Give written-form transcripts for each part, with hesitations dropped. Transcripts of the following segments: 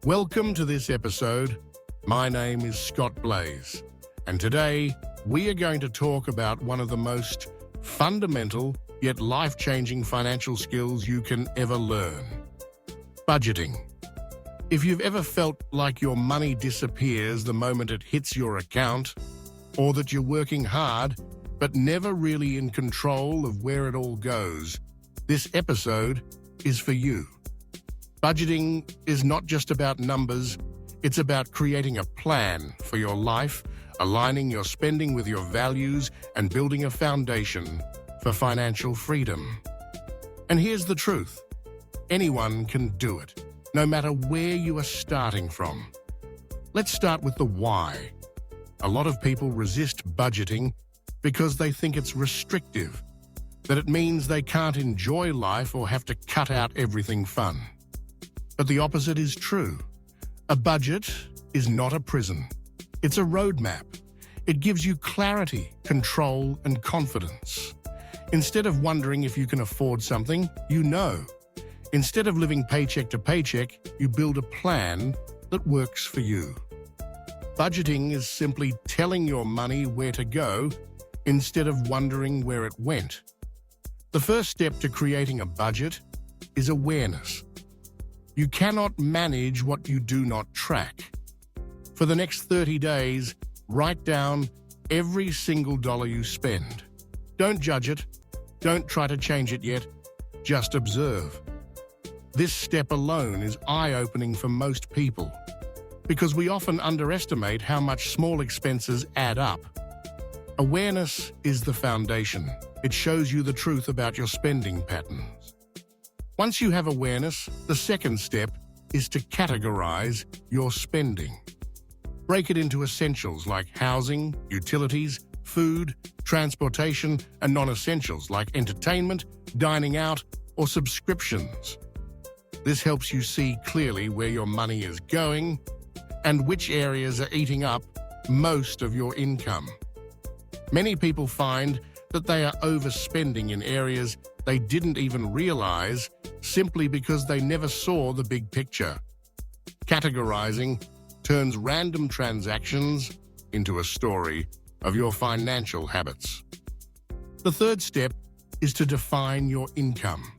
Welcome to this episode. My name is Scott Blaze, and today we are going to talk about one of the most fundamental yet life-changing financial skills you can ever learn: budgeting. If you've ever felt like your money disappears the moment it hits your account, or that you're working hard but never really in control of where it all goes, this episode is for you. Budgeting is not just about numbers, it's about creating a plan for your life, aligning your spending with your values, and building a foundation for financial freedom. And here's the truth: anyone can do it, no matter where you are starting from. Let's start with the why. A lot of people resist budgeting because they think it's restrictive, that it means they can't enjoy life or have to cut out everything fun. But the opposite is true. A budget is not a prison. It's a roadmap. It gives you clarity, control, and confidence. Instead of wondering if you can afford something, you know. Instead of living paycheck to paycheck, you build a plan that works for you. Budgeting is simply telling your money where to go instead of wondering where it went. The first step to creating a budget is awareness. You cannot manage what you do not track. For the next 30 days, write down every single dollar you spend. Don't judge it. Don't try to change it yet. Just observe. This step alone is eye-opening for most people, because we often underestimate how much small expenses add up. Awareness is the foundation. It shows you the truth about your spending patterns. Once you have awareness, the second step is to categorize your spending. Break it into essentials like housing, utilities, food, transportation, and non-essentials like entertainment, dining out, or subscriptions. This helps you see clearly where your money is going and which areas are eating up most of your income. Many people find that they are overspending in areas they didn't even realize simply because they never saw the big picture. Categorizing turns random transactions into a story of your financial habits. The third step is to define your income.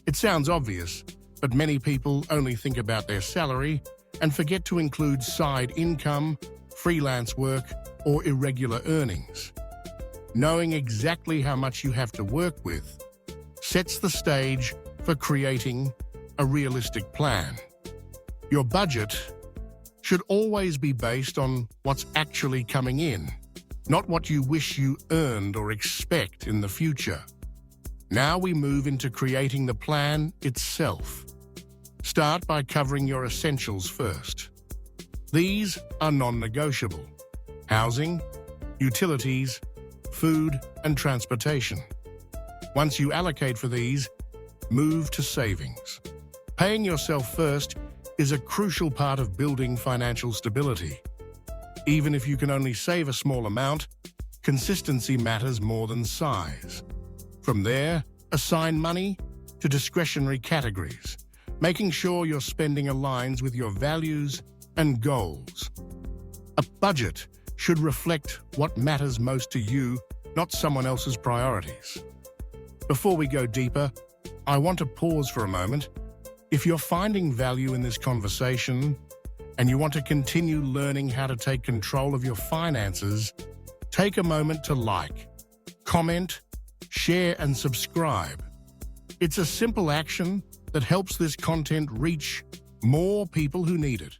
It sounds obvious, but many people only think about their salary and forget to include side income, freelance work, or irregular earnings. Knowing exactly how much you have to work with sets the stage for creating a realistic plan. Your budget should always be based on what's actually coming in, not what you wish you earned or expect in the future. Now we move into creating the plan itself. Start by covering your essentials first. These are non-negotiable: housing, utilities, food, and transportation. Once you allocate for these, move to savings. Paying yourself first is a crucial part of building financial stability. Even if you can only save a small amount, consistency matters more than size. From there, assign money to discretionary categories, making sure your spending aligns with your values and goals. A budget should reflect what matters most to you, not someone else's priorities. Before we go deeper, I want to pause for a moment. If you're finding value in this conversation and you want to continue learning how to take control of your finances, take a moment to like, comment, share, and subscribe. It's a simple action that helps this content reach more people who need it.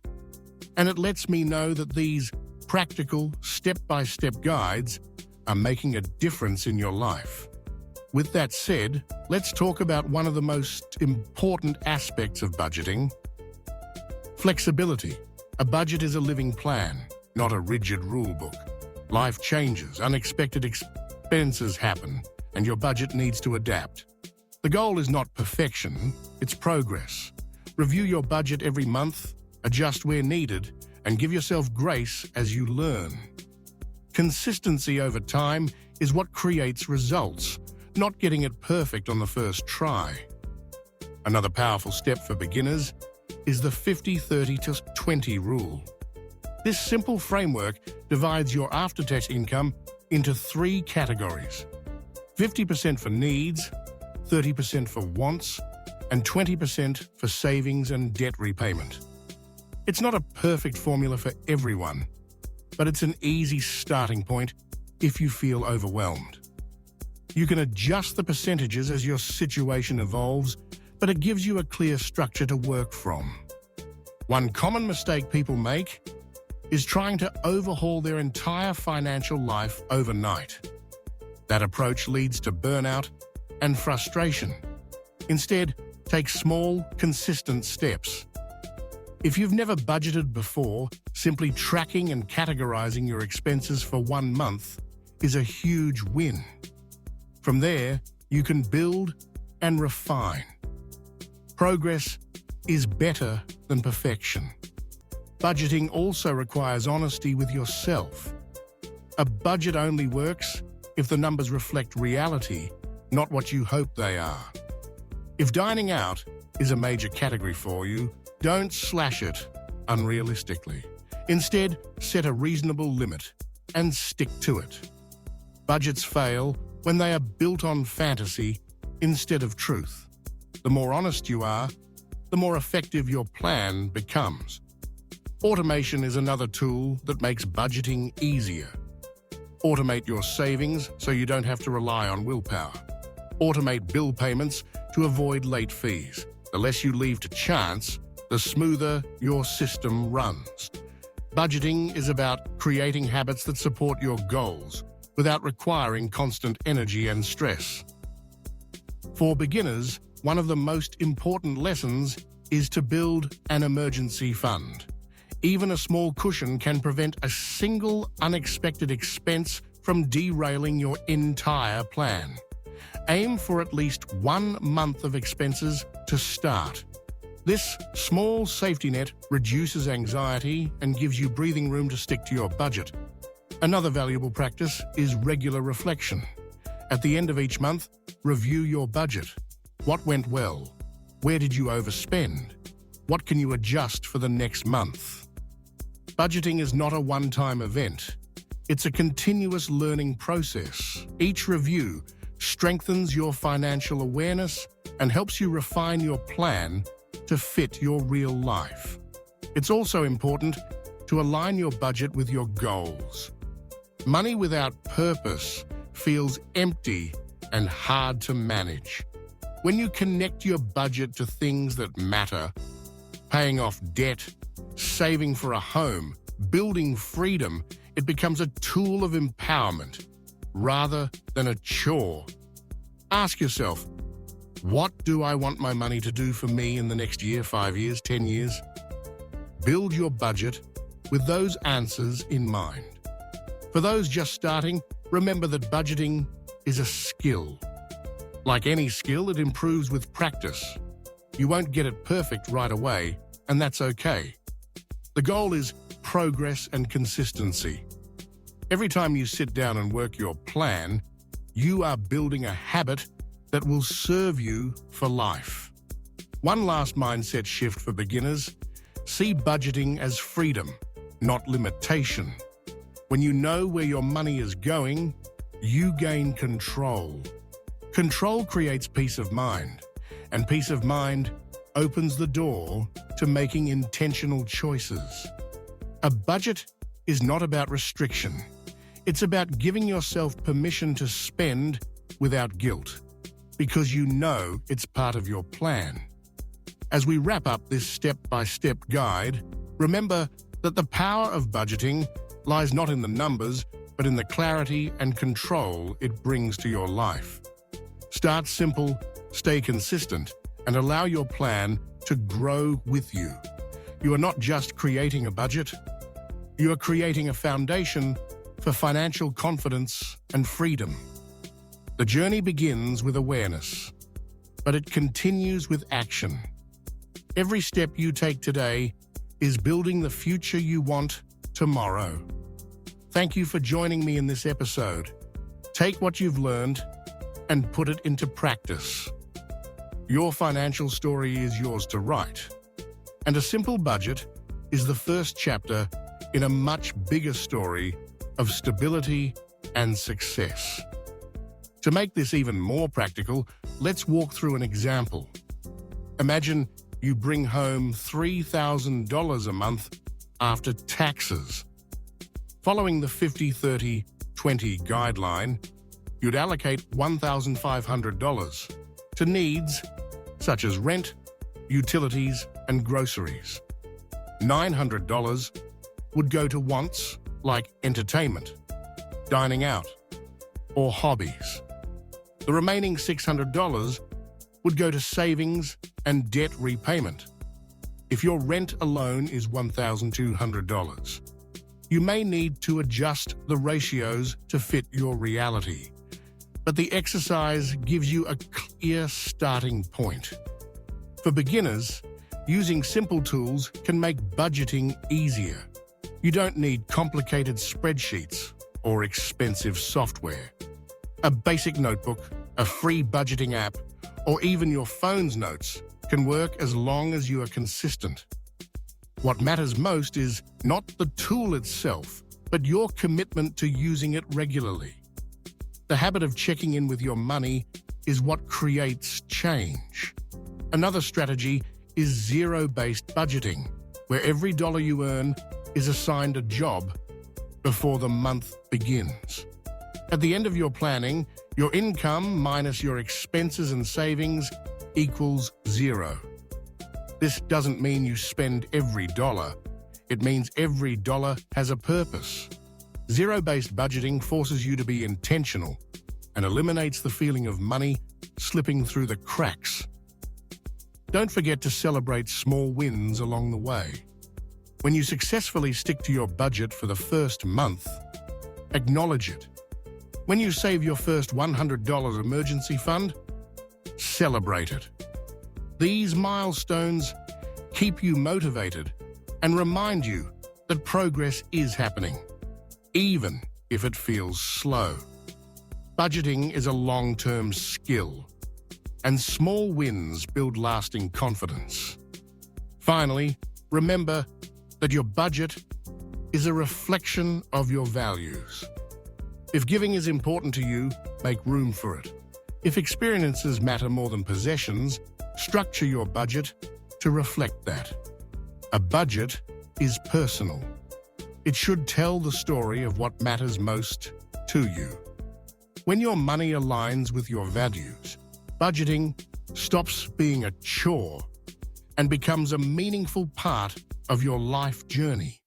And it lets me know that these practical, step-by-step guides are making a difference in your life. With that said, let's talk about one of the most important aspects of budgeting: flexibility. A budget is a living plan, not a rigid rule book. Life changes, unexpected expenses happen, and your budget needs to adapt. The goal is not perfection, it's progress. Review your budget every month, adjust where needed, and give yourself grace as you learn. Consistency over time is what creates results, not getting it perfect on the first try. Another powerful step for beginners is the 50-30-20 rule. This simple framework divides your after-tax income into 3 categories: 50% for needs, 30% for wants, and 20% for savings and debt repayment. It's not a perfect formula for everyone, but it's an easy starting point if you feel overwhelmed. You can adjust the percentages as your situation evolves, but it gives you a clear structure to work from. One common mistake people make is trying to overhaul their entire financial life overnight. That approach leads to burnout and frustration. Instead, take small, consistent steps. If you've never budgeted before, simply tracking and categorizing your expenses for 1 month is a huge win. From there, you can build and refine. Progress is better than perfection. Budgeting also requires honesty with yourself. A budget only works if the numbers reflect reality, not what you hope they are. If dining out is a major category for you, don't slash it unrealistically. Instead, set a reasonable limit and stick to it. Budgets fail when they are built on fantasy instead of truth. The more honest you are, the more effective your plan becomes. Automation is another tool that makes budgeting easier. Automate your savings so you don't have to rely on willpower. Automate bill payments to avoid late fees. The less you leave to chance, the smoother your system runs. Budgeting is about creating habits that support your goals without requiring constant energy and stress. For beginners, one of the most important lessons is to build an emergency fund. Even a small cushion can prevent a single unexpected expense from derailing your entire plan. Aim for at least 1 month of expenses to start. This small safety net reduces anxiety and gives you breathing room to stick to your budget. Another valuable practice is regular reflection. At the end of each month, review your budget. What went well? Where did you overspend? What can you adjust for the next month? Budgeting is not a one-time event. It's a continuous learning process. Each review strengthens your financial awareness and helps you refine your plan to fit your real life. It's also important to align your budget with your goals. Money without purpose feels empty and hard to manage. When you connect your budget to things that matter, paying off debt, saving for a home, building freedom, it becomes a tool of empowerment rather than a chore. Ask yourself, what do I want my money to do for me in the next year, 5 years, 10 years? Build your budget with those answers in mind. For those just starting, remember that budgeting is a skill. Like any skill, it improves with practice. You won't get it perfect right away, and that's okay. The goal is progress and consistency. Every time you sit down and work your plan, you are building a habit that will serve you for life. One last mindset shift for beginners: see budgeting as freedom, not limitation. When you know where your money is going, you gain control. Control creates peace of mind, and peace of mind opens the door to making intentional choices. A budget is not about restriction. It's about giving yourself permission to spend without guilt, because you know it's part of your plan. As we wrap up this step-by-step guide, remember that the power of budgeting lies not in the numbers, but in the clarity and control it brings to your life. Start simple, stay consistent, and allow your plan to grow with you. You are not just creating a budget, you are creating a foundation for financial confidence and freedom. The journey begins with awareness, but it continues with action. Every step you take today is building the future you want tomorrow. Thank you for joining me in this episode. Take what you've learned and put it into practice. Your financial story is yours to write, And a simple budget is the first chapter in a much bigger story of stability and success. To make this even more practical, let's walk through an example. Imagine you bring home $3,000 a month after taxes. Following the 50-30-20 guideline, you'd allocate $1,500 to needs such as rent, utilities, and groceries. $900 would go to wants like entertainment, dining out, or hobbies. The remaining $600 would go to savings and debt repayment. If your rent alone is $1,200, you may need to adjust the ratios to fit your reality. But the exercise gives you a clear starting point. For beginners, using simple tools can make budgeting easier. You don't need complicated spreadsheets or expensive software. A basic notebook, a free budgeting app, or even your phone's notes can work as long as you are consistent. What matters most is not the tool itself, but your commitment to using it regularly. The habit of checking in with your money is what creates change. Another strategy is zero-based budgeting, where every dollar you earn is assigned a job before the month begins. At the end of your planning, your income minus your expenses and savings equals zero. This doesn't mean you spend every dollar. It means every dollar has a purpose. Zero-based budgeting forces you to be intentional and eliminates the feeling of money slipping through the cracks. Don't forget to celebrate small wins along the way. When you successfully stick to your budget for the first month, acknowledge it. When you save your first $100 emergency fund, celebrate it. These milestones keep you motivated and remind you that progress is happening, even if it feels slow. Budgeting is a long-term skill, and small wins build lasting confidence. Finally, remember that your budget is a reflection of your values. If giving is important to you, make room for it. If experiences matter more than possessions, structure your budget to reflect that. A budget is personal. It should tell the story of what matters most to you. When your money aligns with your values, budgeting stops being a chore and becomes a meaningful part of your life journey.